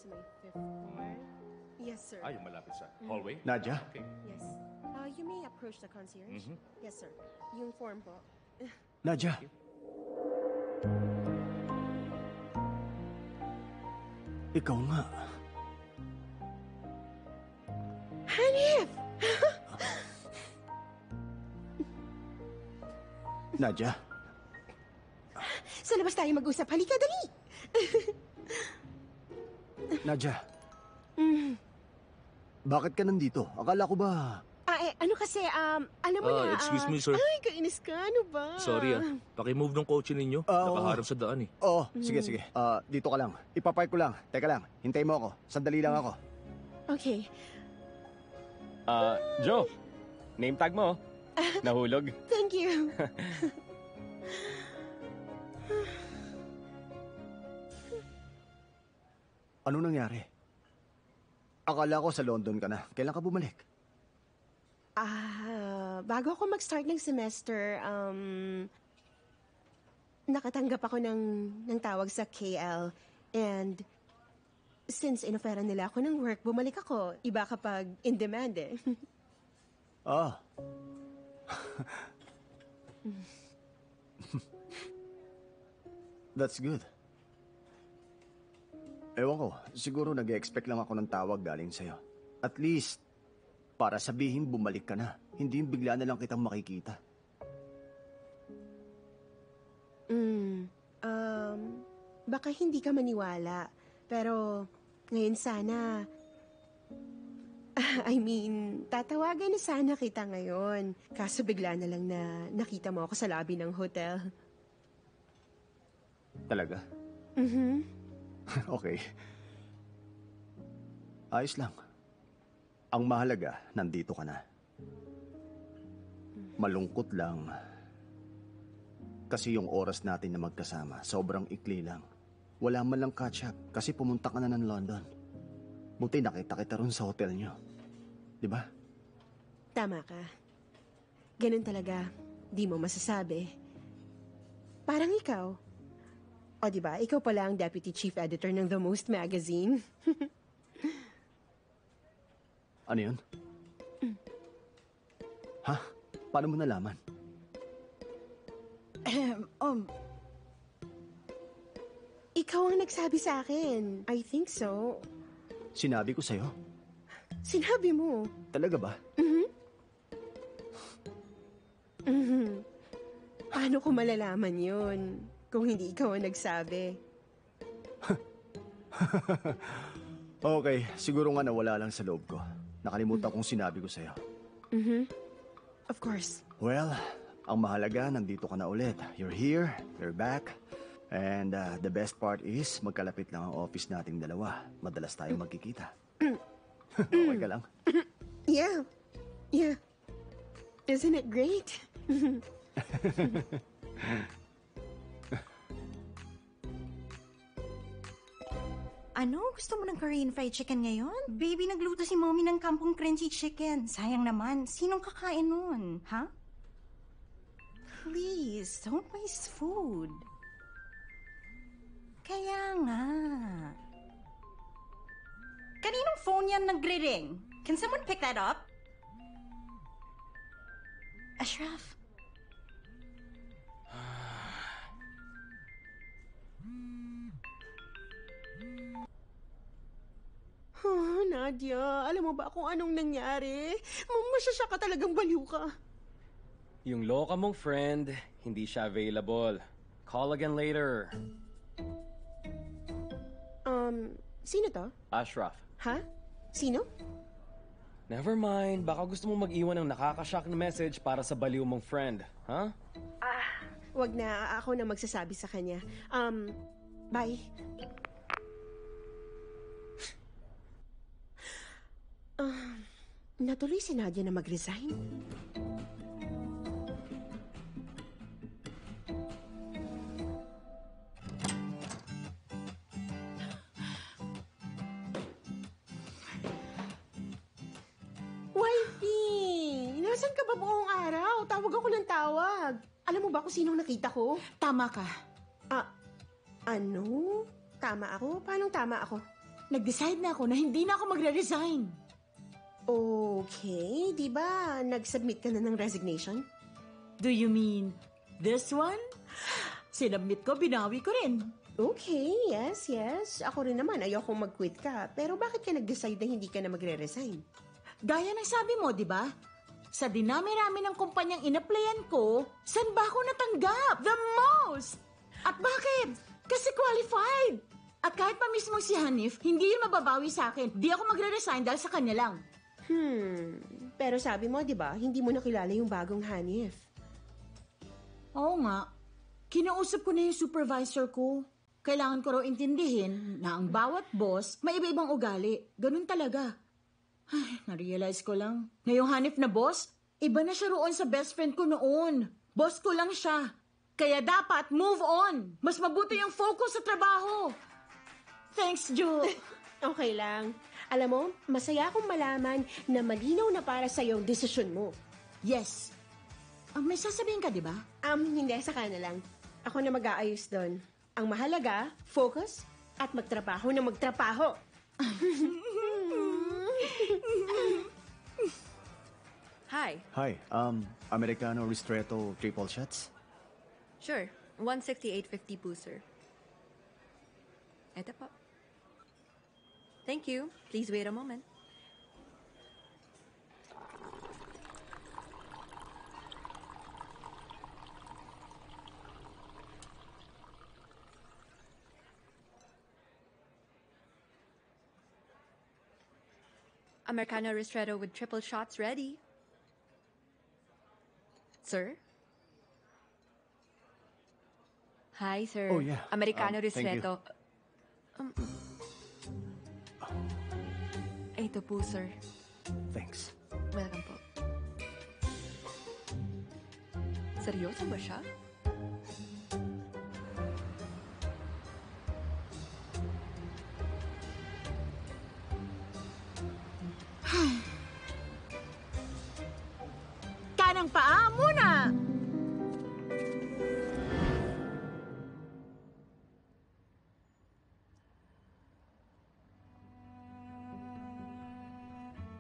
to my fifth floor. Yes, sir. Yung malapit sa hallway? Nadia? Okay. Yes. You may approach the concierge. Yes, sir. Yung form po. Nadia? Ikaw nga. Hanif! Nadia? Sa labas tayo mag-usap. Halika, dali! Nadia? Bakit ka nandito? Akala ko ba... Ano kasi, alam mo na... excuse me, sir. Ay, kainis ka. Ano ba? Sorry Paki-move ng kotse ninyo. Nakaharap sa daan eh. Oo, sige. Dito ka lang. Ipapark ko lang. Teka lang, hintay mo ako. Sandali lang ako. Okay. Joe, name tag mo. Nahulog. Thank you. Ano nangyari? Akala ko sa London ka na. Kailan ka bumalik? Bago ako mag-start ng semester, nakatanggap ako ng tawag sa KL. And since inoferan nila ako ng work, bumalik ako. Iba kapag in demand eh. That's good. Ewan ko, siguro nag-expect lang ako ng tawag galing sa'yo. At least, para sabihin bumalik ka na. Hindi yung bigla na lang kitang makikita. Baka hindi ka maniwala. Pero ngayon sana... tatawagan na sana kita ngayon. Kaso bigla na lang na nakita mo ako sa lobby ng hotel. Talaga? Okay. Ayos lang. Ang mahalaga, nandito ka na. Malungkot lang. Kasi yung oras natin na magkasama, sobrang ikli lang. Wala man lang catch up kasi pumunta ka na ng London. Buti nakita kita ron sa hotel nyo. Diba? Tama ka. Ganun talaga. Di mo masasabi. Parang ikaw. O diba, ikaw pala ang Deputy Chief Editor ng The Most Magazine. Ano yun? Ha? Paano mo nalaman? Ikaw ang nagsabi sa akin. I think so. Sinabi ko sa'yo. Sinabi mo. Talaga ba? Paano ko malalaman yun kung hindi ikaw ang nagsabi? Okay, siguro nga nawala lang sa loob ko. Nakalimutan kong sinabi ko sa'yo. Of course. Well, ang mahalaga, nandito ka na ulit. You're here, you're back. And the best part is, magkalapit lang ang office nating dalawa. Madalas tayong magkikita. Okay ka lang? Yeah. Isn't it great? Ano? Gusto mo ng Korean fried chicken ngayon? Baby, nagluto si mommy ng kampong crunchy chicken. Sayang naman. Sinong kakain nun? Ha? Please, don't waste food. Kaya nga. Kaninong phone yan nagre-ring? Can someone pick that up? Ashraf? Nadia, alam mo ba kung anong nangyari? Masyasya ka talagang baliw ka. Yung loka mong friend, hindi siya available. Call again later. Sino to? Ashraf. Ha? Sino? Never mind. Baka gusto mo mag-iwan ng nakakashock na message para sa baliw mong friend. Ha? Wag na. Ako na magsasabi sa kanya. Bye. Natuloy si Nadia na mag-resign. Wifey! Nasaan ka ba buong araw? Tawag ako ng tawag. Alam mo ba kung sinong nakita ko? Tama ka. Ano? Tama ako? Paanong tama ako? nag-decide na ako na hindi na ako magre-resign. Okay, di ba nag-submit ka na ng resignation? Do you mean this one? Sinabmit ko, binawi ko rin. Okay, yes. Ako rin naman, ayokong mag-quit ka. Pero bakit ka nag-decide na hindi ka na magre-resign? Gaya ng sabi mo, di ba? Sa dinami-rami ng kumpanyang inaplayan ko, saan ba ako natanggap? The most! At bakit? Kasi qualified! At kahit pa mismo si Hanif, hindi yun mababawi sa akin. Di ako magre-resign dahil sa kanya lang. Pero sabi mo, di ba, hindi mo nakilala yung bagong Hanif. Oo nga. Kinausap ko na yung supervisor ko. Kailangan ko raw intindihin na ang bawat boss may iba-ibang ugali. Ganun talaga. Ay, na-realize ko lang. Na yung Hanif na boss, iba na siya roon sa best friend ko noon. Boss ko lang siya. Kaya dapat move on. Mas mabuti yung focus sa trabaho. Thanks, Ju. Okay lang. Alam mo, masaya akong malaman na malinaw na para sa yung desisyon mo. Yes. May sasabihin ka, di ba? Hindi, saka na lang. Ako na mag-aayos doon. Ang mahalaga, focus at magtrabaho na magtrabaho. Hi. Hi, Americano Ristretto triple shots? Sure. 168.50 po, sir. Eto po. Thank you. Please wait a moment. Americano Ristretto with triple shots ready. Sir? Hi, sir. Oh, yeah. Americano Thank you. Ristretto. Ito po, sir. Thanks. Welcome po. Seryoso ba siya? Kanang paa muna!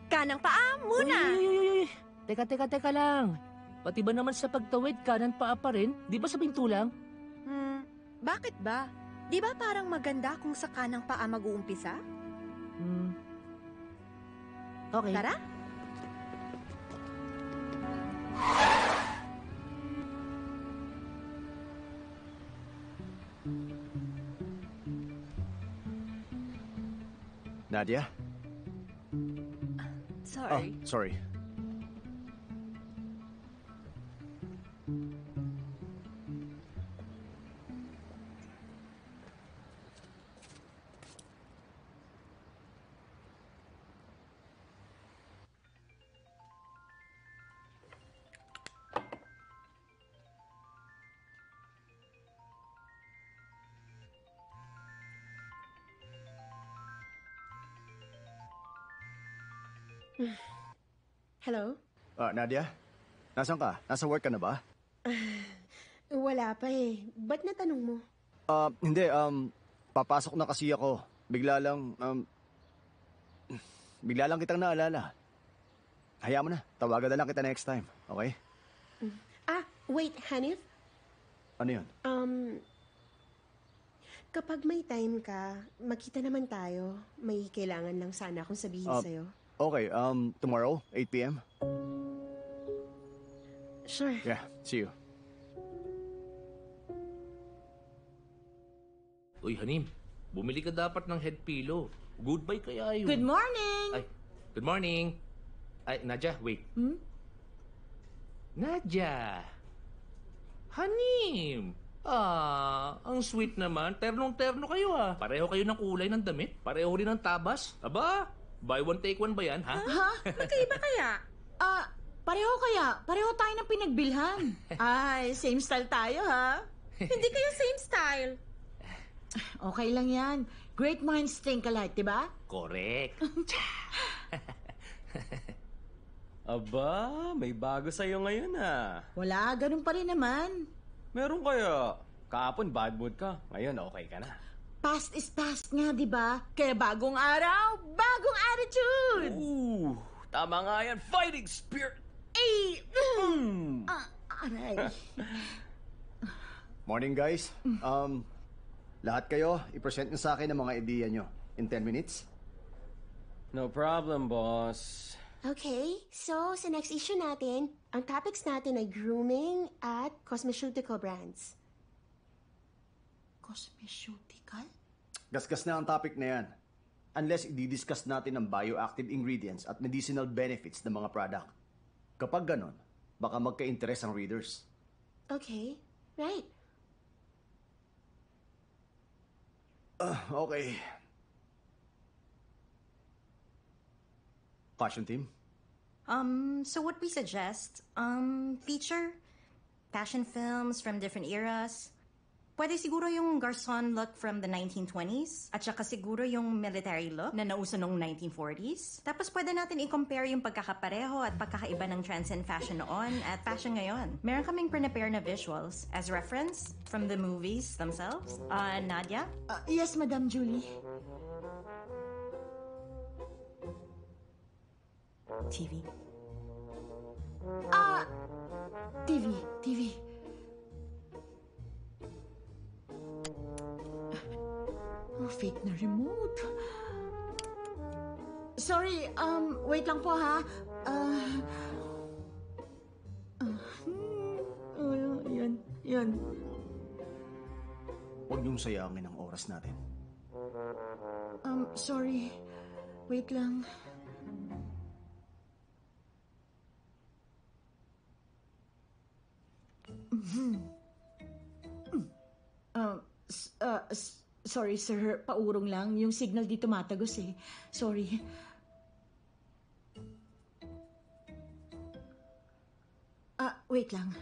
Kanang paa muna! Uy! Teka lang. Pati ba naman sa pagtawid, kanan paa pa rin? Di ba sa pinto lang? Bakit ba? Di ba parang maganda kung sa kanang paa mag-uumpisa? Okay. Tara? Nadia? Sorry. Oh, sorry. Hello? Nadia? Nasaan ka? Nasa work ka na ba? Wala pa eh. Ba't natanong mo? Hindi, papasok na kasi ako. Bigla lang kitang naalala. Hayaan mo na, tawagan na lang kita next time, okay? Wait, Hanif? Ano yun? Kapag may time ka, magkita naman tayo. May kailangan lang sana akong sabihin sa'yo. Okay, tomorrow, 8 p.m.? Sure. Yeah, see you. Uy, Hanim, bumili ka dapat ng head pillow. Goodbye kaya yun. Good morning! Ay, good morning. Ay, Nadja, wait. Nadja! Hanim! Ang sweet naman. Ternong-terno kayo Pareho kayo ng kulay ng damit. Pareho rin ng tabas. Aba, buy one take one ba yan, ha? Magkaiba kaya? Pareho kaya? Pareho tayo ng pinagbilhan. Ay, same style tayo, ha? Hindi kayo same style. Okay lang yan. Great minds think alike, di ba? Correct. Aba, may bago sa'yo ngayon Wala, ganun pa rin naman. Meron kaya. Kahapon bad mood ka. Ngayon okay ka na. past is past nga, di ba? Kaya bagong araw, bagong attitude! Ooh, tama nga yan. Fighting spirit! Eh, aray. Morning, guys. Lahat kayo, i-present nyo sa akin ang mga ideya nyo. In 10 minutes? No problem, boss. Okay, so sa next issue natin, ang topics natin ay grooming at cosmeceutical brands. Cosmeceutical? Gasgas na ang topic na yan. Unless i-discuss natin ang bioactive ingredients at medicinal benefits ng mga product. Kapag ganon, baka magka-interest ang readers. Okay, right. Okay. Fashion team? So what we suggest, feature fashion films from different eras. Pwede siguro yung garçon look from the 1920s at saka siguro yung military look na nauso noong 1940s. Tapos pwede natin i-compare yung pagkakapareho at pagkakaiba ng trends and fashion noon at fashion ngayon. Meron kaming prepare na visuals as reference from the movies themselves. Nadia? Yes, Madam Julie. TV. TV. Oh, fake na remote. Sorry, wait lang po ha. Yan. Huwag niyong sayangin ang oras natin. Sorry. Wait lang. Sorry, sir. Paurong lang. Yung signal dito matagos eh. Sorry. Wait lang.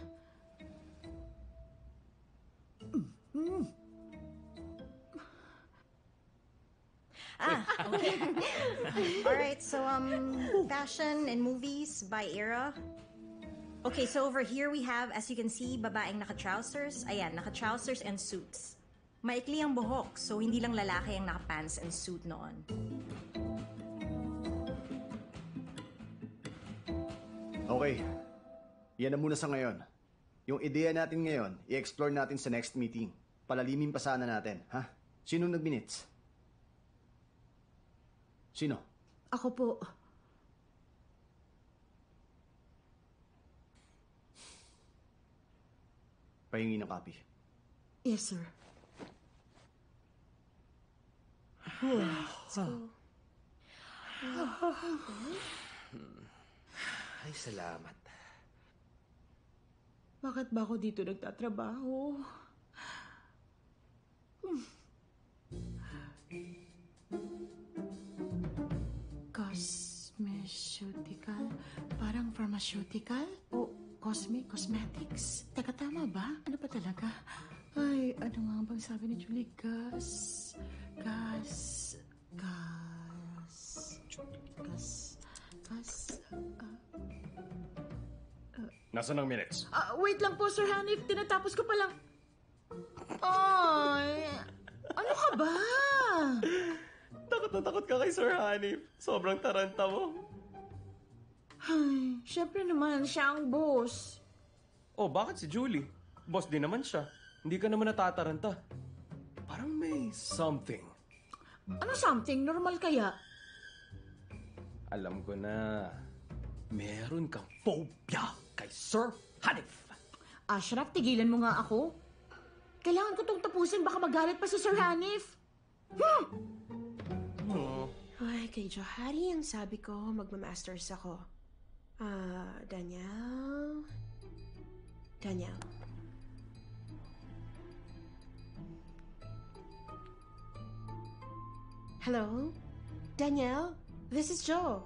Okay. Alright, so, fashion and movies by era. Okay, so over here we have, as you can see, babaeng naka-trousers. Ayan, naka-trousers and suits. Maikli ang buhok, so hindi lang lalaki ang naka-pants and suit noon. Okay. Yan na muna sa ngayon. Yung ideya natin ngayon, i-explore natin sa next meeting. Palalimin pa sana natin, ha? Sino nag-minutes? Sino? Ako po. Pahingi ng copy. Yes, sir. Ay, salamat. Bakit ba ako dito nagtatrabaho? Cosmeceutical? Parang pharmaceutical? O cosmetics? Teka, tama ba? Ano ba talaga? Ay, ano nga bang sabi ni Julie? Gas. Nasaan ang minutes? Wait lang po, Sir Hanif. Tinatapos ko pa lang. Ay, ano ka ba? Takot na takot ka kay Sir Hanif. Sobrang taranta mo. Ay, syempre naman, siya ang boss. Oh, bakit si Julie? Boss din naman siya. Hindi ka naman natataranta. Parang may something. Ano something? Normal kaya? Alam ko na. Meron kang phobia kay Sir Hanif. Ashraf, tigilan mo nga ako. Kailangan ko tong tapusin, baka magalit pa si Sir Hanif. Ay, kay Johari ang sabi ko, magmamasters ako. Daniel. Hello? Danielle? This is Jo.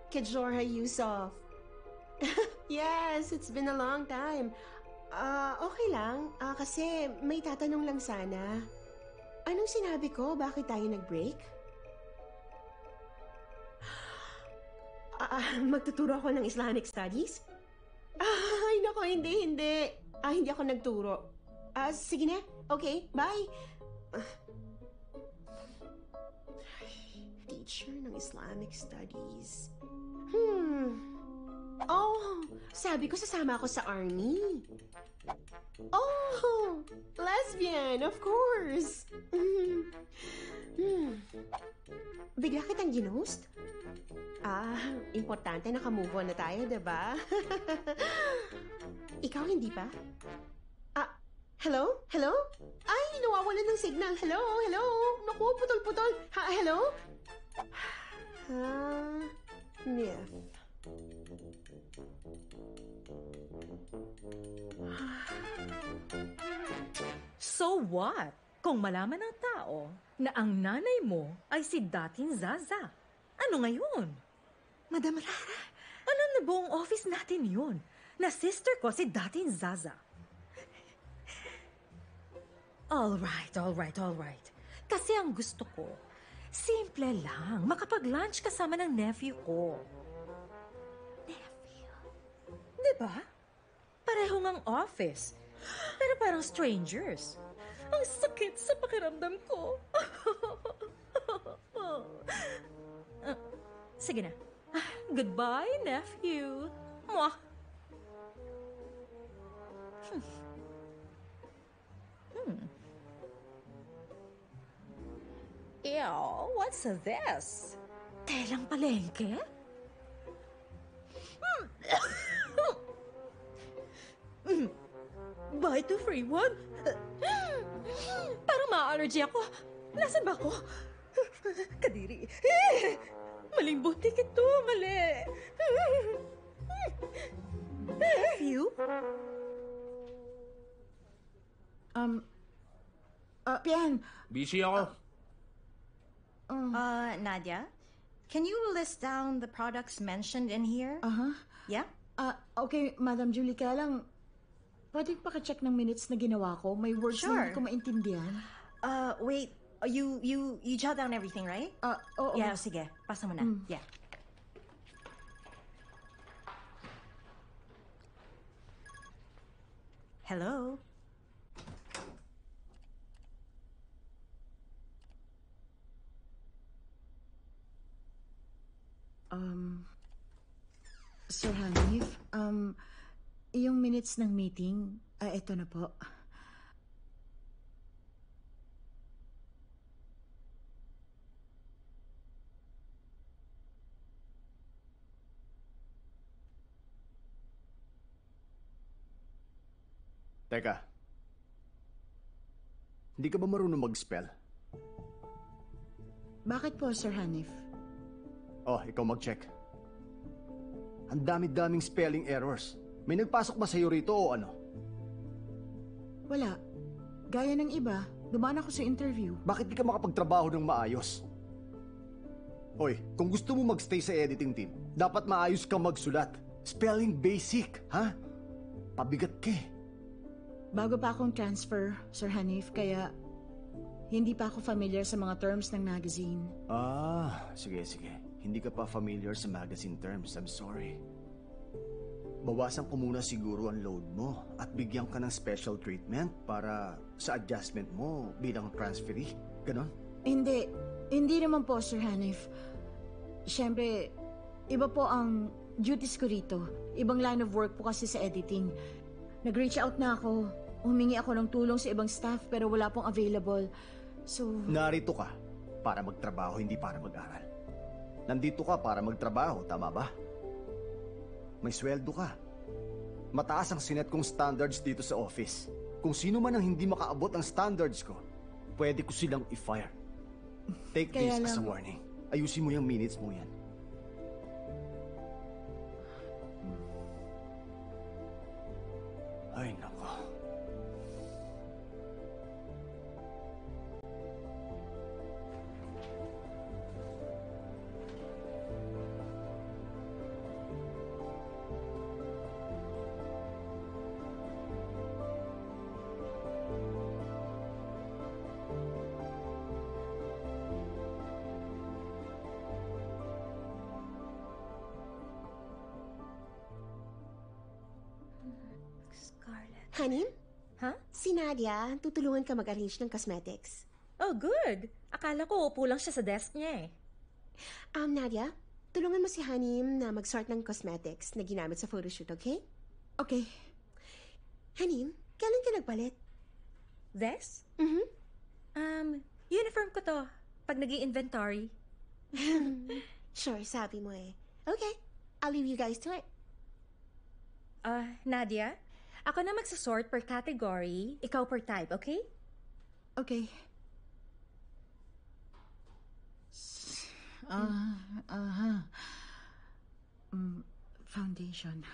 Kid Jorha Yusof. Yes, it's been a long time. Okay lang. Kasi may tatanong lang sana. Anong sinabi ko? Bakit tayo nag-break? Magtuturo ako ng Islamic Studies? Ay, nako, hindi. Hindi ako nagturo. Sige na. Okay, bye. Teacher ng Islamic Studies. Oh, sabi ko sasama ako sa army. Oh, lesbian, of course. Bigla kitang ginost? Importante nakamove on na tayo, diba? Ikaw hindi pa? Hello? Hello? Ay, nawawalan ng signal. Hello? Hello? Naku, putol-putol. Hello? Nif. So what? Kung malaman ng tao na ang nanay mo ay si dating Zaza, ano ngayon? Madam Rara, Alam na buong office natin yun, na sister ko si dating Zaza. All right. Kasi ang gusto ko, simple lang, makapag-lunch kasama ng nephew ko. Nephew? Diba? Pareho ngang office, pero parang strangers. Ang sakit sa pakiramdam ko. Sige na. Goodbye, nephew. Mwah. Ew, what's this? Telang palengke? Buy two, free one? Parang ma-allergy ako. Nasaan ba ako? Kadiri. Maling butik ito. Mali. you? Pian, Busy ako. Nadia, can you list down the products mentioned in here? Yeah? okay, Madam Julie, kaya lang, pwedeng paka-check ng minutes na ginawa ko. May words na Sure. hindi ko maintindihan. Wait. You jot down everything, right? Oo. Yeah, sige. Pasa mo na. Yeah. Hello? Sir Hanif, yung minutes ng meeting, eto na po. Teka. Hindi ka ba marunong mag-spell? Bakit po, Sir Hanif? Oh, ikaw mag-check. Ang dami-daming spelling errors. May nagpasok ba sa'yo rito o ano? Wala. Gaya ng iba, dumaan ako sa interview. Bakit di ka makapagtrabaho ng maayos? Hoy, kung gusto mo magstay sa editing team, dapat maayos kang magsulat. Spelling basic, ha? Pabigat ka eh. Bago pa akong transfer, Sir Hanif, kaya hindi pa ako familiar sa mga terms ng magazine. Sige. Hindi ka pa familiar sa magazine terms. I'm sorry. Bawasan ko muna siguro ang load mo at bigyan ka ng special treatment para sa adjustment mo bilang transferee. Ganon? Hindi naman po, Sir Hanif. Siyempre, iba po ang duties ko rito. Ibang line of work po kasi sa editing. Nag-reach out na ako. Humingi ako ng tulong sa ibang staff pero wala pong available. So... Narito ka para magtrabaho, hindi para mag-aral. Nandito ka para magtrabaho, tama ba? May sweldo ka. Mataas ang sinet kong standards dito sa office. Kung sino man ang hindi makaabot ang standards ko, pwede ko silang i-fire. Take this as a warning. Ayusin mo yung minutes mo yan. Ay, nako. Honey? Huh? Si Nadia, tutulungan ka mag-arrange ng cosmetics. Oh, good. Akala ko upo lang siya sa desk niya eh. Nadia, tulungan mo si Hanim na mag-sort ng cosmetics na ginamit sa photoshoot, okay? Okay. Hanim, kailan ka nagpalit? This? Mhm. Uniform ko to. Pag nag-i-inventory. Sure, sabi mo eh. Okay, I'll leave you guys to it. Nadia, ako na magsasort per category, ikaw per type, okay? Okay. Foundation.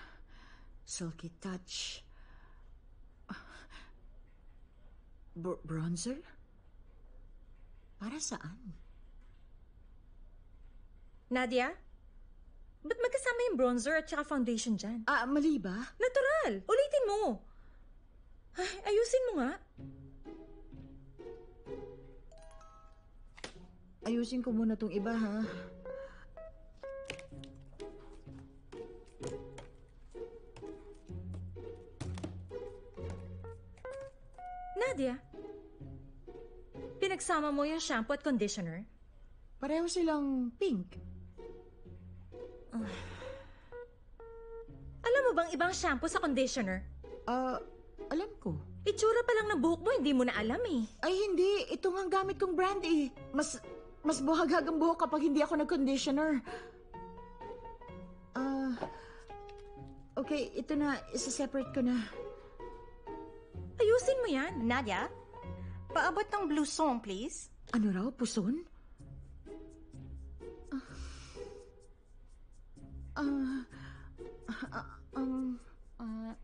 Silky touch. Bronzer? Para saan? Nadia, ba't magkasama yung bronzer at saka foundation dyan? Mali ba? Natural! Ulitin mo! Ay, ayusin mo nga. Ayusin ko muna tong iba, ha? Nadia, pinagsama mo yung shampoo at conditioner? Pareho silang pink. Alam mo bang ibang shampoo sa conditioner? Alam ko. Itsura pa lang ng buhok mo, hindi mo na alam eh. Ay, hindi. Ito nga ang gamit kong brand eh. Mas buhagag ang buhok kapag hindi ako nag-conditioner. Okay, ito na. Isa-separate ko na. Ayusin mo yan. Nadia, paabot ng blue song, please. Ano raw? Puson?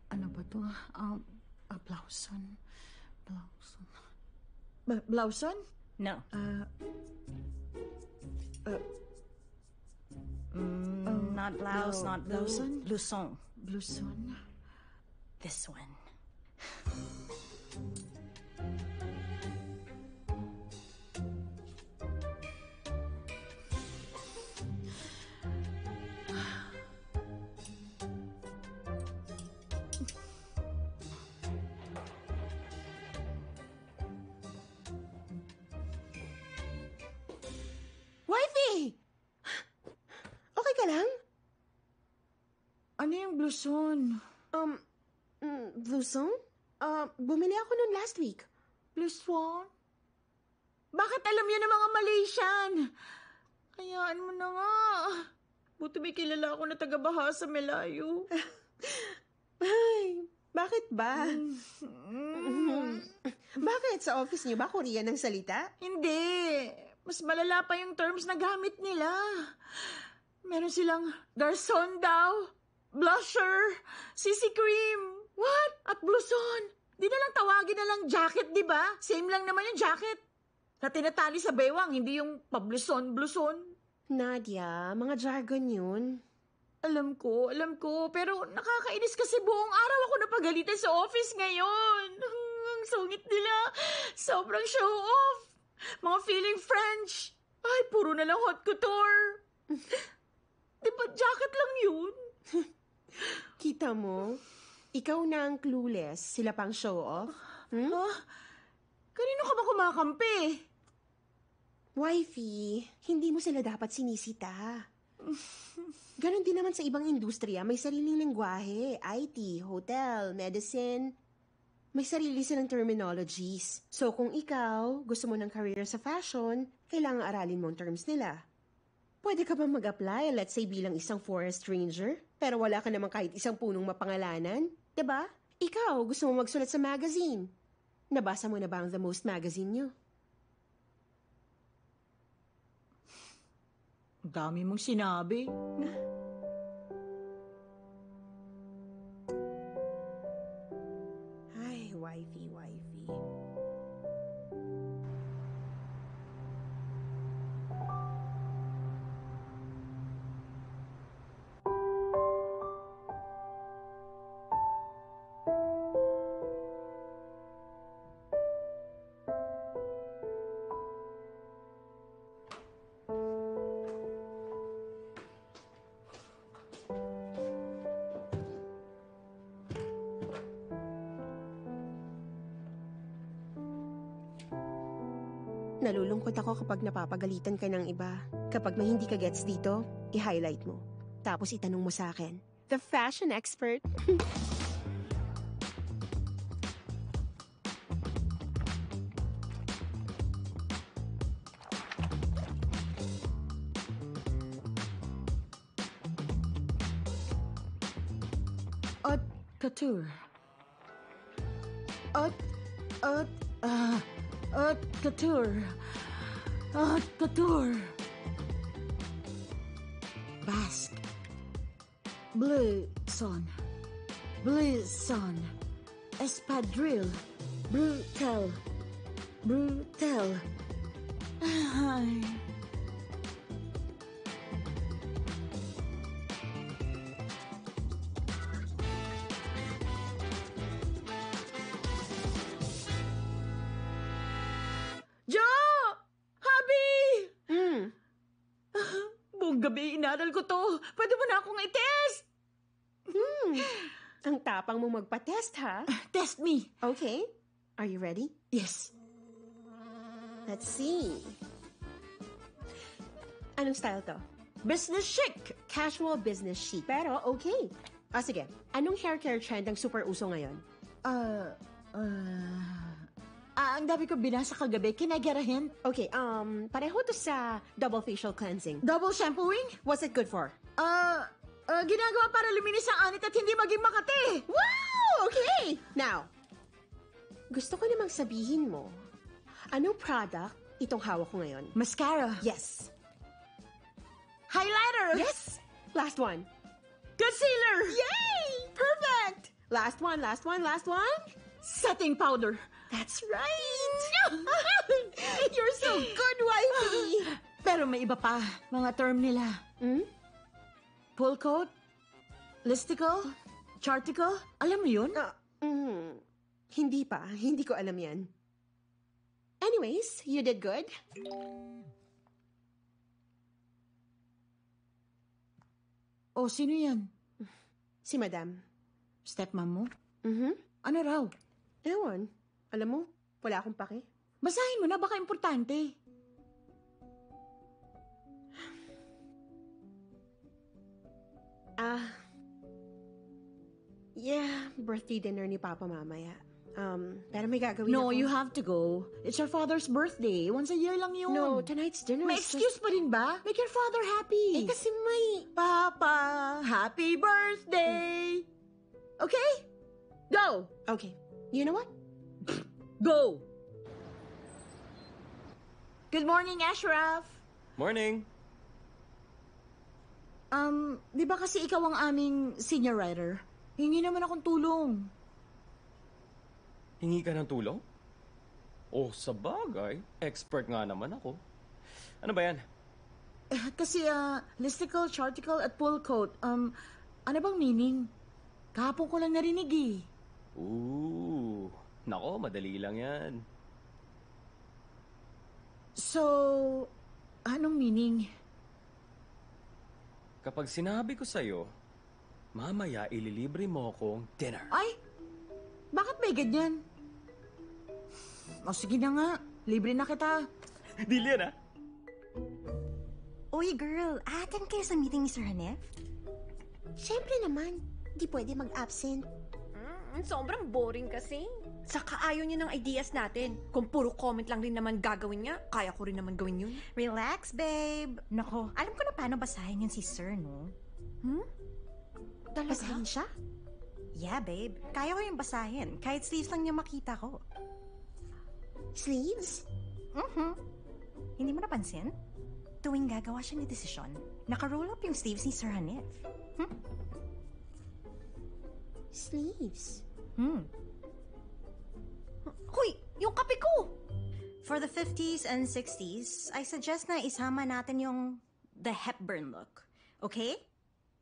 Ano ba to? Blauson. Blauson? No. Not blouse, not blue. Blauson? Blue song. Bluson? This one. Wifey! Okay ka lang? Ano yung bluson? Blue song? Bumili ako nun last week. Bluson? Bakit alam yan ng mga Malaysian? Hayaan mo na nga. Buti may kilala ako na taga-baha sa Melayo. Ay, bakit ba? Bakit? Sa office niyo ba Korean ang salita? Hindi. Mas malala pa yung terms na gamit nila. Meron silang garson daw, blusher, CC cream. What? At bluson. Di na lang tawagin na lang jacket, di ba? Same lang naman yung jacket. Na tinatali sa bewang, hindi yung pabluson-bluson. Nadia, mga jargon yun. Alam ko. Pero nakakainis kasi buong araw ako napagalitan sa office ngayon. Ang sungit nila. Sobrang show off. Mga feeling French. Ay, puro na lang haute couture. Di ba jacket lang yun? Kita mo? Ikaw na ang clueless. Sila pang show off. Kanino ka ba kumakampi? Wifey, hindi mo sila dapat sinisita. Ganon din naman sa ibang industriya. May sariling lengguwahe. IT, hotel, medicine. May sarili silang terminologies. So kung ikaw gusto mo ng career sa fashion, kailangan aralin mo ang terms nila. Pwede ka ba mag-apply, let's say bilang isang forest ranger, pero wala ka naman kahit isang punong mapangalanan? 'Di ba? Ikaw, gusto mo magsulat sa magazine. Nabasa mo na ba ang The Most magazine nyo? Dami mong sinabi. Ay, wifey. Nalulungkot ako kapag napapagalitan ka ng iba. Kapag may hindi ka gets dito, i-highlight mo. Tapos itanong mo sa akin. The fashion expert. Haute couture. Haute couture. Haute couture. Basque. Blue son. Blue son. Espadrille. Brutal. Brutal. Ay. Joe! Habi! Buong gabi inaral ko to. Pwede mo na akong i-test? Ang tapang mo magpa-test, ha? Test me. Okay. Are you ready? Yes. Let's see. Anong style to? Business chic. Casual business chic. Pero okay. Sige. Anong hair care trend ang super uso ngayon? Ang dami ko binasa kagabi. Can I get a hint? Okay, pareho to sa double facial cleansing. Double shampooing? What's it good for? Ginagawa para luminis ang anit at hindi maging makati. Wow! Okay! Now, gusto ko namang sabihin mo, anong product itong hawak ko ngayon? Mascara. Yes. Highlighter. Yes! Last one. Concealer. Yay! Perfect! Last one. Setting powder. That's right! You're so good, wifey! Pero may iba pa. Mga term nila. Full coat? Listicle? Charticle? Alam mo yun? Hindi pa. Hindi ko alam yan. Anyways, you did good. Oh, sino yan? Si Madam. Stepmom mo? Mm-hmm. Ano raw? Ewan. Alam mo, wala akong pake. Basahin mo na, baka importante. Yeah, birthday dinner ni Papa mamaya. Pero may gagawin No, ako. you have to go. It's your father's birthday. Once a year lang yun. No, tonight's dinner May is excuse pa rin ba? Make your father happy. kasi may... Papa, happy birthday! Okay? Go! Okay, you know what? Go! Good morning, Ashraf. Morning. Di ba kasi ikaw ang aming senior writer? Hingi naman akong tulong. Hingi ka ng tulong? Oh, sa bagay. Expert nga naman ako. Ano ba yan? Kasi, listicle, charticle, at full coat. Ano bang meaning? Kahapon ko lang narinig eh. Ooh. Nako, madali lang yan. So, anong meaning? Kapag sinabi ko sa'yo, mamaya ililibre mo akong dinner. Ay! Bakit may ganyan? O sige na nga, libre na kita. Deal yan, ah. Uy, girl, attend kayo sa meeting ni Sir Hanif? Siyempre naman, di pwede mag-absent. Sobrang boring kasi. Saka ayaw niya ng ideas natin. Kung puro comment lang rin naman gagawin niya, kaya ko rin naman gawin yun. Relax, babe. Nako, alam ko na paano basahin yun si Sir, no? Basahin siya? Yeah, babe. Kaya ko yung basahin. Kahit sleeves lang niya makita ko. Sleeves? Hindi mo napansin? Tuwing gagawa siya ng desisyon, naka-roll up yung sleeves ni Sir Hanif. Sleeves? Hoy, yung kape ko! For the 50s and 60s, I suggest na isama natin yung the Hepburn look. Okay?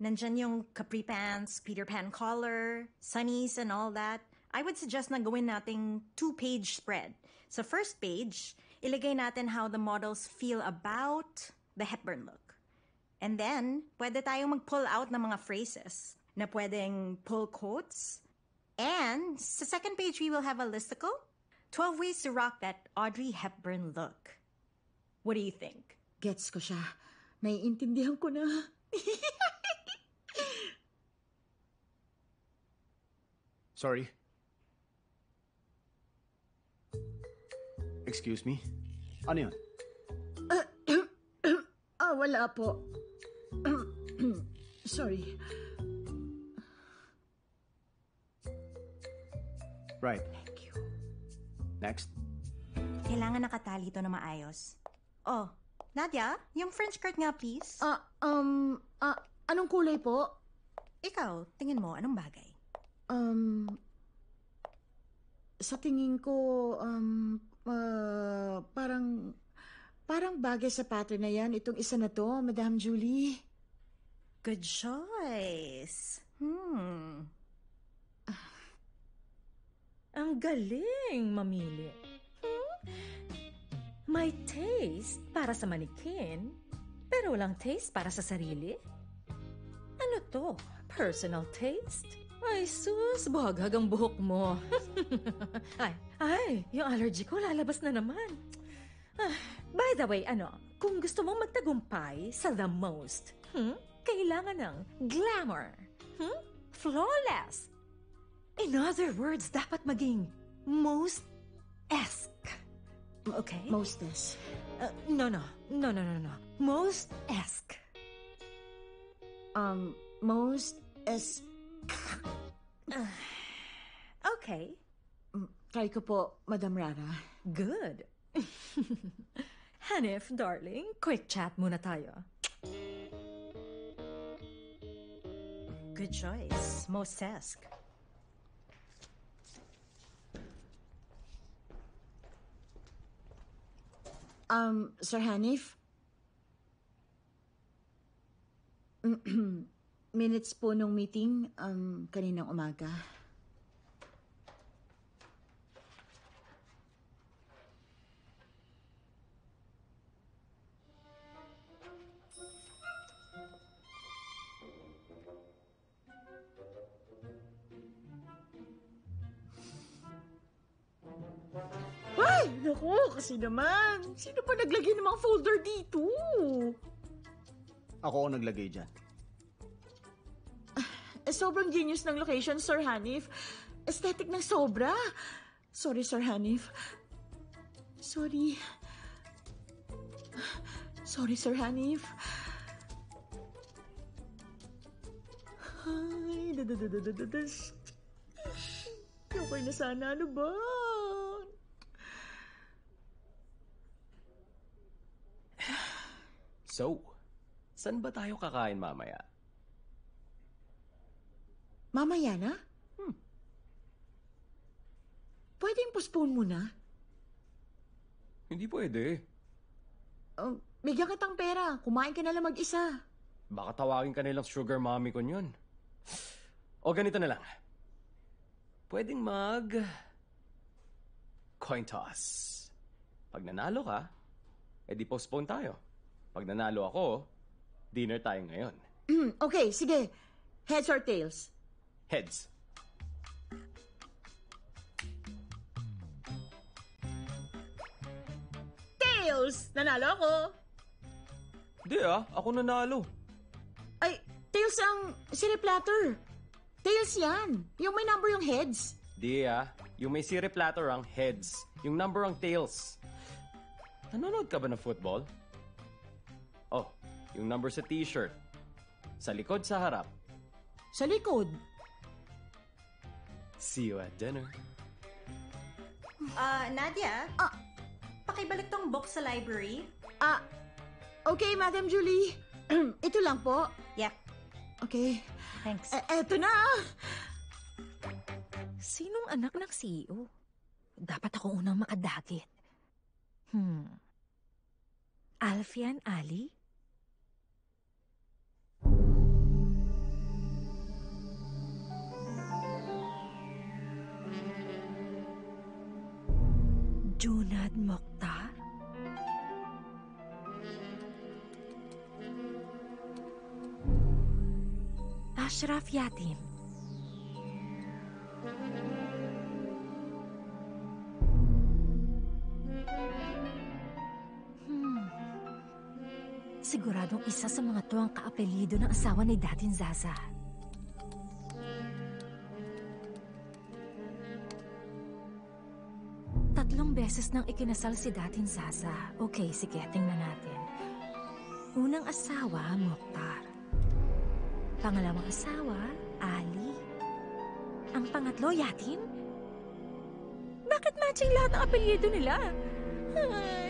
Nandyan yung capri pants, Peter Pan collar, sunnies and all that. I would suggest na gawin nating 2-page spread. Sa first page, ilagay natin how the models feel about the Hepburn look. And then, pwede tayong mag-pull out ng mga phrases na pwedeng pull quotes. And sa second page, we will have a listicle. 12 ways to rock that Audrey Hepburn look. What do you think? Gets ko siya. Naiintindihan ko na. Sorry. Excuse me? Ano yun? Wala po. Sorry. Right. Thank you. Next. Kailangan nakatali ito na maayos. Oh, Nadia, yung French skirt nga, please. Anong kulay po? Ikaw, tingin mo, anong bagay? Sa tingin ko, parang bagay sa pattern na yan. Itong isa na to, Madam Julie. Good choice. Ang galing mamili. May taste para sa manikin, pero walang taste para sa sarili? Ano to? Personal taste? Ay, sus, buhaghag ang buhok mo. ay, yung allergy ko lalabas na naman. By the way, kung gusto mong magtagumpay sa the most, kailangan ng glamour. Flawless. In other words, dapat maging most-esque. Okay? Mostess. No. Most-esque. Most-esque. Okay. Try ko po, Madam Rara. Good. Hanif, darling, quick chat muna tayo. Good choice. Most-esque. Sir Hanif? Minutes po nung meeting, kaninang umaga. Ay, naku, kasi naman. Sino pa naglagay ng mga folder dito? Ako ang naglagay dyan. Sobrang genius ng location, Sir Hanif. Aesthetic ng sobra. Sorry, Sir Hanif. Sorry. Sorry, Sir Hanif. Ay, okay na sana. Ano ba? So, saan ba tayo kakain mamaya? Mamaya na? Pwedeng postpone mo na? Hindi pwede. Bigyan kitang pera. Kumain ka na lang mag-isa. Baka tawagin ka nilang sugar mommy ko yun. O ganito na lang. Pwedeng coin toss. Pag nanalo ka, edi postpone tayo. Pag nanalo ako, dinner tayo ngayon. Okay, sige. Heads or tails? Heads. Tails! Nanalo ako. Di ako nanalo. Ay, tails ang syrup platter. Tails yan. Yung may number yung heads. Di yung may syrup platter ang heads. Yung number ang tails. Nanonood ka ba ng football? Oh, yung number sa t-shirt. Sa likod, sa harap. Sa likod. See you at dinner. Nadia? Pakibalik tong book sa library. Okay, Madam Julie. Ito lang po. Yeah. Okay. Thanks. Eto na. Sinong anak ng CEO? Dapat ako unang makadagit. Alfian Ali? Junad Mokhtar? Ashraf Yatim? Siguradong isa sa mga to ang kaapelyido ng asawa ni Datin Zaza. Tatlong beses nang ikinasal si Datin Zaza. Okay, sige, tingnan natin. Unang asawa, Mokhtar. Pangalawang asawa, Ali. Ang pangatlo, Yatin? Bakit matching lahat ng apelyido nila? Ay.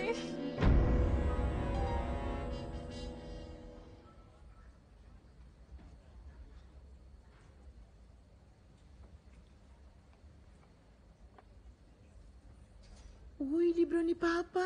Uy, libro ni Papa.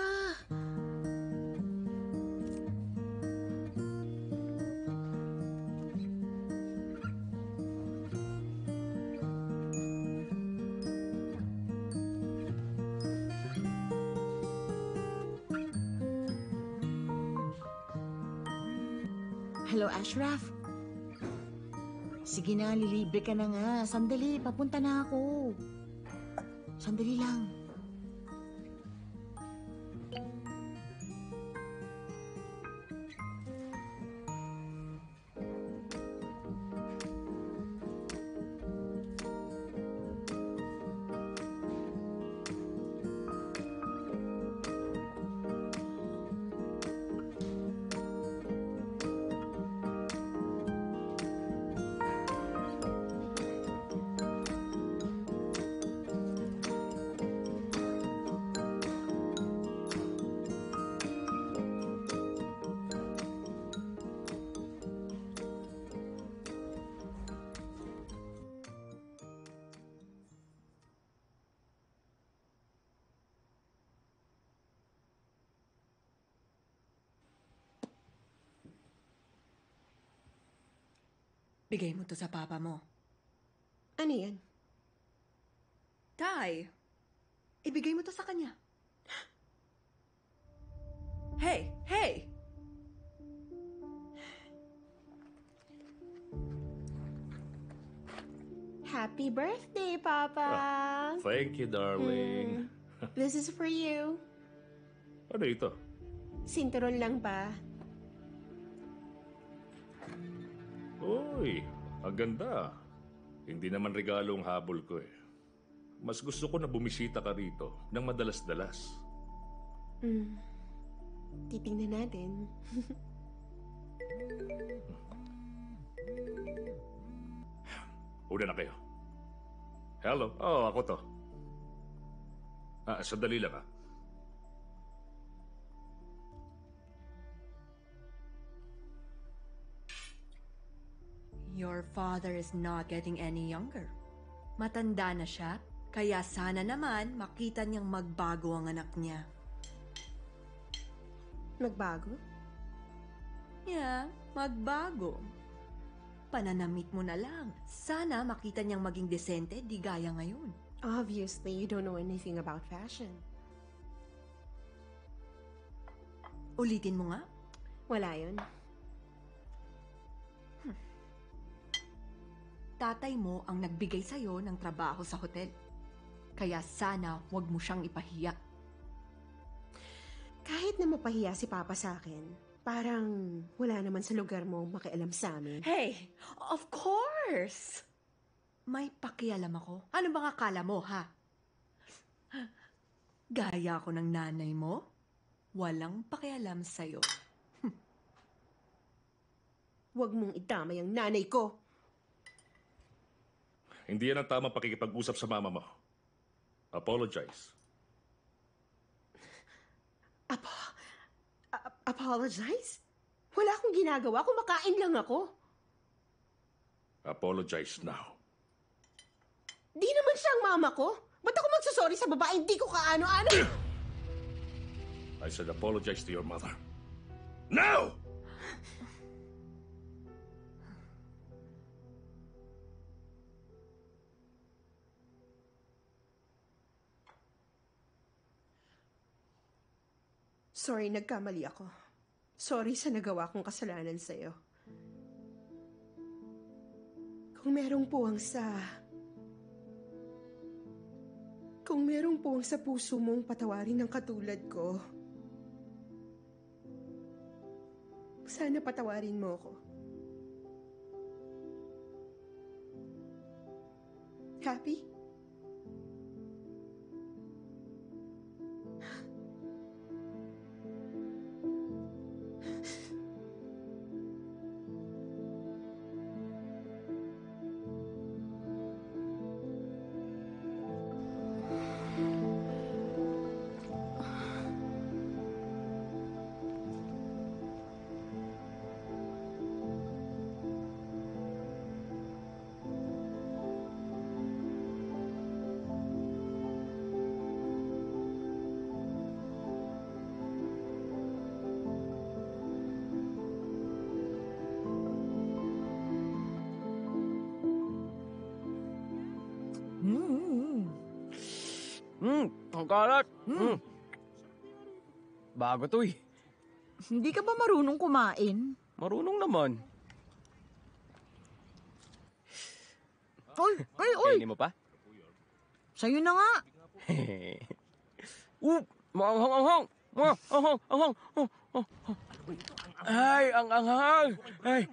Hello, Ashraf. Sige na, lilibre ka na nga. Sandali, papunta na ako. Sandali lang. Bigay mo to sa papa mo. Ano yan? Tay, ibigay mo to sa kanya. Hey! Hey! Happy birthday, Papa! Thank you, darling. This is for you. Ano ito? Sinturon lang pa. Uy, ang ganda. Hindi naman regalo ang habol ko eh. Mas gusto ko na bumisita ka rito ng madalas-dalas. Titingnan natin. Una na kayo. Hello? Ako to. Sandali lang Your father is not getting any younger. Matanda na siya, kaya sana naman makita niyang magbago ang anak niya. Nagbago? Yeah, magbago. Pananamit mo na lang. Sana makita niyang maging desente, di gaya ngayon. Obviously, you don't know anything about fashion. Ulitin mo nga. Wala yun. Tatay mo ang nagbigay sa'yo ng trabaho sa hotel. Kaya sana wag mo siyang ipahiya. Kahit na mapahiya si Papa sa akin, parang wala naman sa lugar mo makialam sa amin. Hey, of course! May pakialam ako. Ano bang akala mo, ha? Gaya ako ng nanay mo? Walang pakialam sa'yo. Huwag mong idamay ang nanay ko. Hindi yan ang tamang pakikipag-usap sa mama mo. Apologize. Apologize? Wala akong ginagawa. Kumakain lang ako. Apologize now. Di naman siya ang mama ko. Ba't ako magsasorry sa babae? Hindi ko kaano-ano. I said apologize to your mother. Now! Sorry, nagkamali ako. Sorry sa nagawa kong kasalanan sa'yo. Kung merong puwang sa puso mong patawarin ng katulad ko, Sana patawarin mo ako. Happy? Ang kalat. Bago to eh. Hindi ka ba marunong kumain? Marunong naman. Oy! Kainin mo pa? Sa'yo na nga. Maanghang-anghang! Maanghang-anghang! Ay, ang anghang! Ay!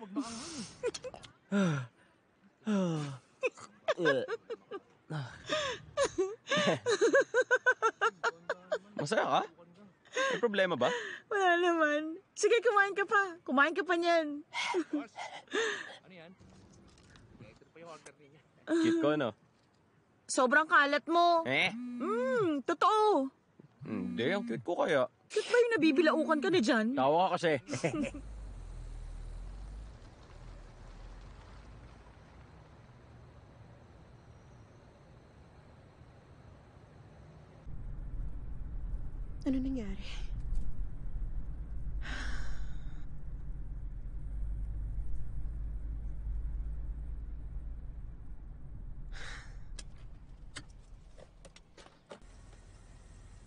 Masaya ka? May problema ba? Wala naman. Sige, kumain ka pa. Kumain ka pa niyan. Ano yan? Ito pa yung order niya. Cute ko, no? Sobrang kalat mo. Totoo. Hindi, ang cute ko kaya. Cute ba yung nabibilaukan ka na dyan? Tawa ka kasi. Ano nangyari?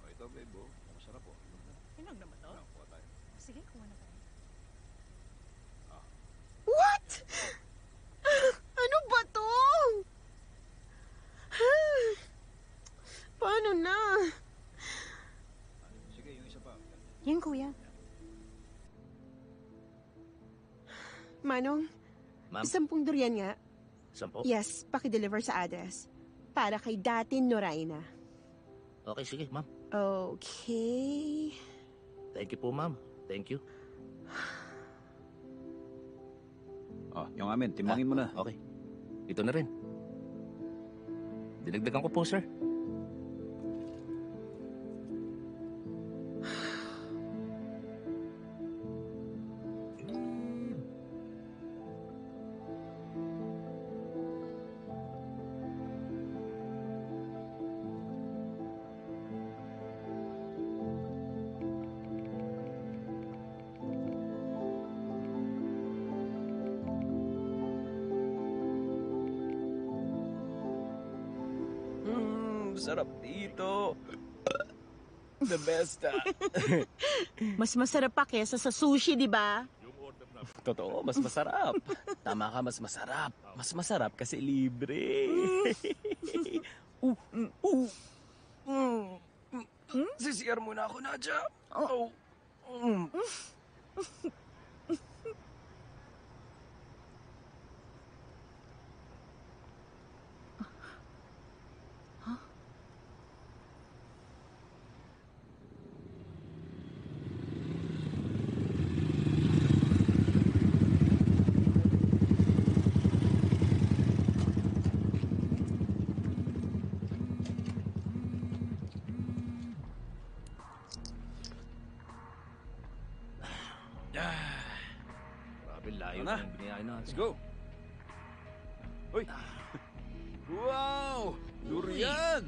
Ito, babe. Masarap po. Inog naman to? Sige, kuha na tayo. What? Ano ba to? Paano na? Sige, yung isa pa. Yun, kuya. Manong, Ma'am? 10 durian nga. 10? Yes, paki-deliver sa address. Para kay Datin Noraina. Okay, sige, ma'am. Okay. Thank you po, ma'am. Thank you. Yung amin, timbangin mo na. Okay. Ito na rin. Dinagdagan ko po, sir. Sarap dito. The best, Mas masarap pa kesa sa sushi, di ba? Totoo, mas masarap. Tama ka, mas masarap. Mas masarap kasi libre. Sisiyar muna ako, Nadja. Oh. Grabe, layo Ano na? ng biniyahin natin. Let's go. Uy! Wow! Durian!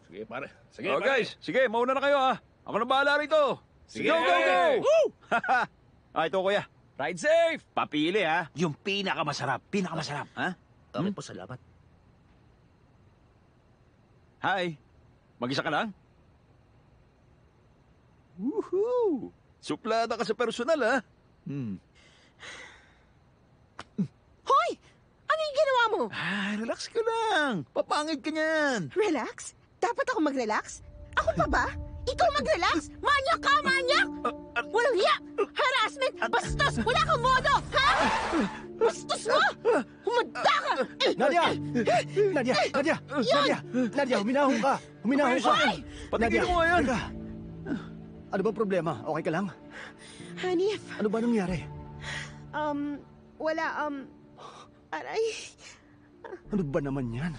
Sige, pare. Sige, Oh, pare. guys, sige, mauna na kayo ha. Ako na bahala rito. Sige. Go, go, go! Woo! Ito kuya. Ride safe! Papili ha. Yung pinakamasarap. Pinakamasarap. Ha? Okay po, salamat. Hi. Mag-isa ka lang? Woohoo! Suplada ka sa personal ha. mo? Relax ka lang. Papangit ka niyan. Relax? Dapat ako mag-relax? Ako pa ba? Ikaw mag-relax? Manyak ka, manyak! Walang hiya! Harassment! Bastos! Wala kang modo! Ha? Bastos mo! Humanda ka! Nadia! Nadia! Nadia! Nadia! Nadia, huminahon ka! Huminahon ka! Patigil mo nga yan. Teka. Ano ba problema? Okay ka lang? Hanif, Ano ba nangyari? wala, aray. Ano ba naman yan?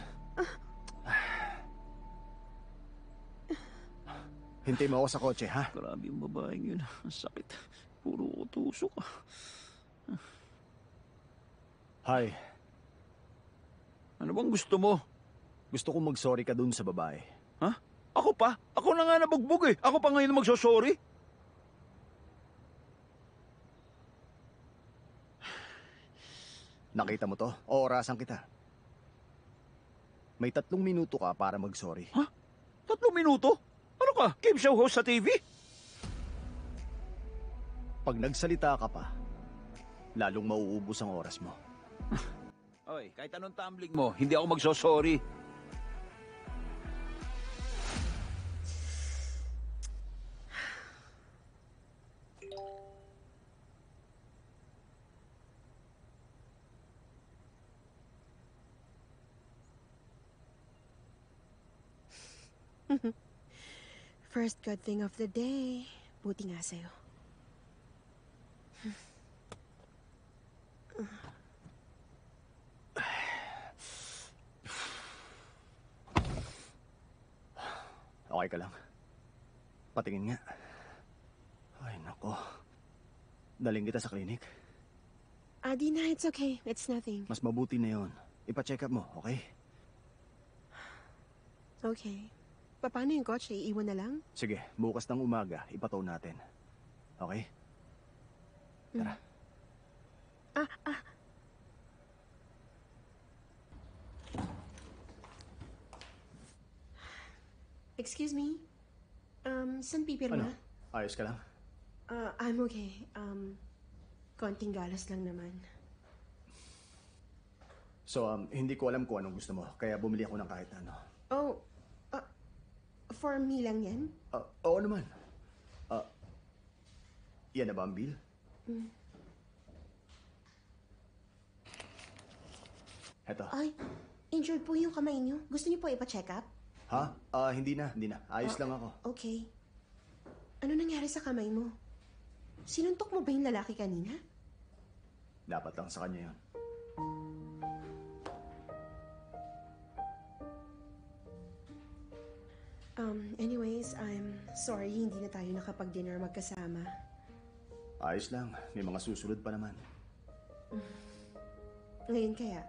Hintay mo ako sa kotse, ha? Grabe yung babaeng yun. Ang sakit. Puro utusok. Hi. Ano bang gusto mo? Gusto kong mag-sorry ka dun sa babae. Ha? Ako pa? Ako na nga nabugbog eh. Ako pa ngayon magsosorry. Nakita mo to? Orasan kita. May 3 minuto ka para mag-sorry. Ha? 3 minuto? Ano ka? Game show host sa TV? Pag nagsalita ka pa, lalong mauubos ang oras mo. Oy, kahit anong tumbling mo, hindi ako magsosorry. First good thing of the day. Buti nga sa'yo. Okay ka lang? Patingin nga. Ay, nako. Daling kita sa klinik. Di na, it's okay. It's nothing. Mas mabuti na yon. Ipa-check up mo, okay? Okay. Paano yung kotse? Iiwan na lang? Sige, bukas ng umaga, ipatow natin. Okay? Tara. Excuse me? Saan pipirma? Ano? Ayos ka lang? I'm okay. Konting galas lang naman. So, hindi ko alam kung anong gusto mo. Kaya bumili ako ng kahit ano. Oh, for me lang yan? Oo naman. Yan na ba ang bill? Heto. Ay, injured po yung kamay niyo. Gusto niyo po ipa-check up? Ha? Hindi na. Ayos lang ako. Okay. Ano nangyari sa kamay mo? Sinuntok mo ba yung lalaki kanina? Dapat lang sa kanya yun. Anyways, I'm sorry hindi na tayo nakapag-dinner magkasama. Ayos lang. May mga susunod pa naman. Ngayon kaya?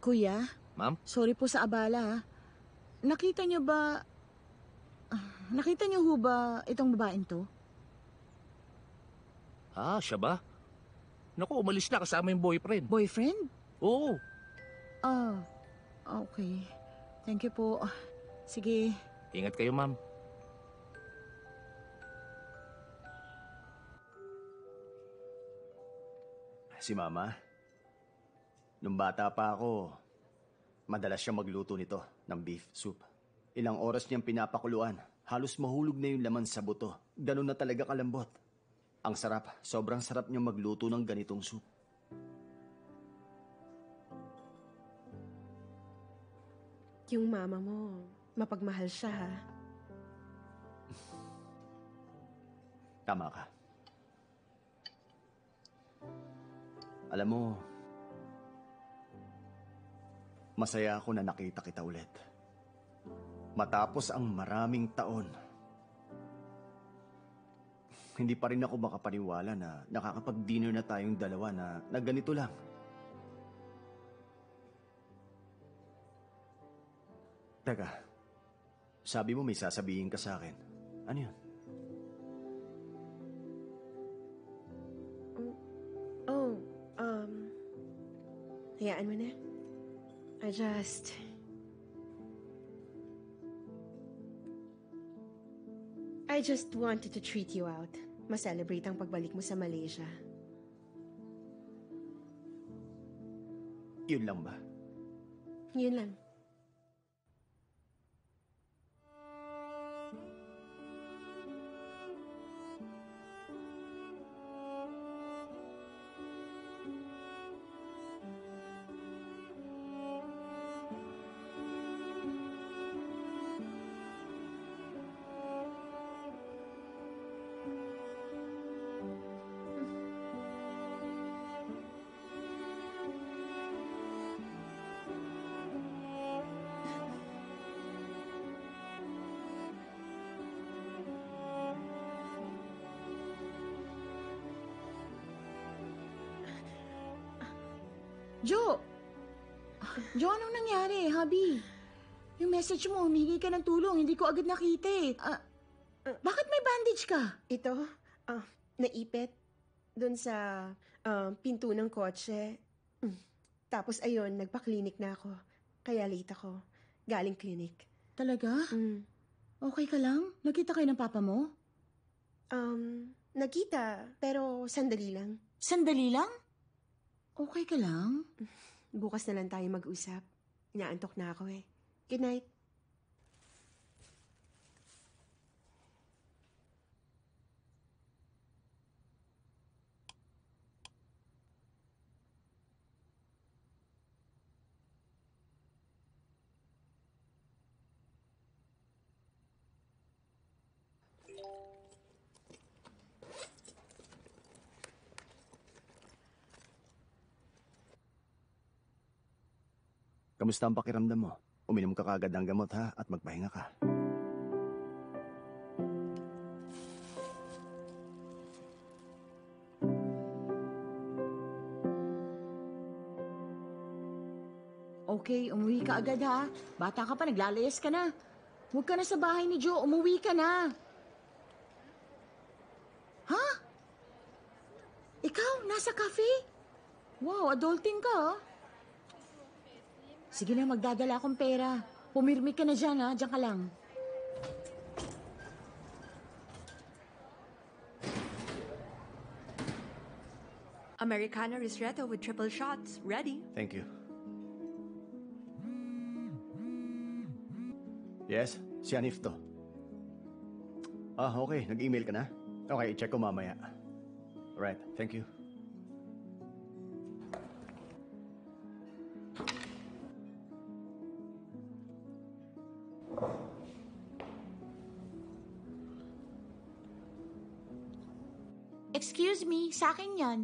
Kuya, Ma'am? sorry po sa abala ha. Nakita niyo ho ba itong babaeng to? Siya ba? Naku, umalis na kasama yung boyfriend. Boyfriend? Oo. Okay. Thank you po. Sige. Ingat kayo, ma'am. Si Mama, nung bata pa ako, madalas siya magluto nito ng beef soup. Ilang oras niyang pinapakuluan. Halos mahulog na yung laman sa buto. Ganun na talaga kalambot. Ang sarap. Sobrang sarap niyang magluto ng ganitong soup. Yung mama mo, mapagmahal siya ha. Tama ka. Alam mo, masaya ako na nakita kita ulit. Matapos ang maraming taon, hindi pa rin ako makapaniwala na nakakapag-dinner na tayong dalawa na ganito lang. Teka, sabi mo may sasabihin ka sa akin. Ano yun? Hayaan mo na. I just wanted to treat you out. Ma-celebrate ang pagbalik mo sa Malaysia. Yun lang ba? Yun lang. Jo! Jo, anong nangyari, Habi? Yung message mo, humingi ka ng tulong, hindi ko agad nakita eh. Bakit may bandage ka? Ito, naipit doon sa pinto ng kotse. Tapos ayun, nagpa-clinic na ako. Kaya late ako. Galing clinic. Talaga? Okay ka lang? Nakita kayo ng papa mo? Nagkita, pero sandali lang. Sandali lang? Okay ka lang? Bukas na lang tayo mag-usap. Inaantok na ako eh. Good night. Kamusta ang pakiramdam mo? Uminom ka kagad ng gamot ha at magpahinga ka. Okay, umuwi ka agad ha. Bata ka pa, naglalayas ka na. Huwag ka na sa bahay ni Joe, umuwi ka na. Ha? Ikaw, nasa cafe? Wow, adulting ka ha. Sige na, magdadala akong pera. Pumirmi ka na dyan, ha? Diyan ka lang. Americano ristretto with triple shots. Ready? Thank you. Yes, si Hanif to. Okay. Nag-email ka na? Okay, i-check ko mamaya. Alright, thank you. Excuse me, sa akin yan.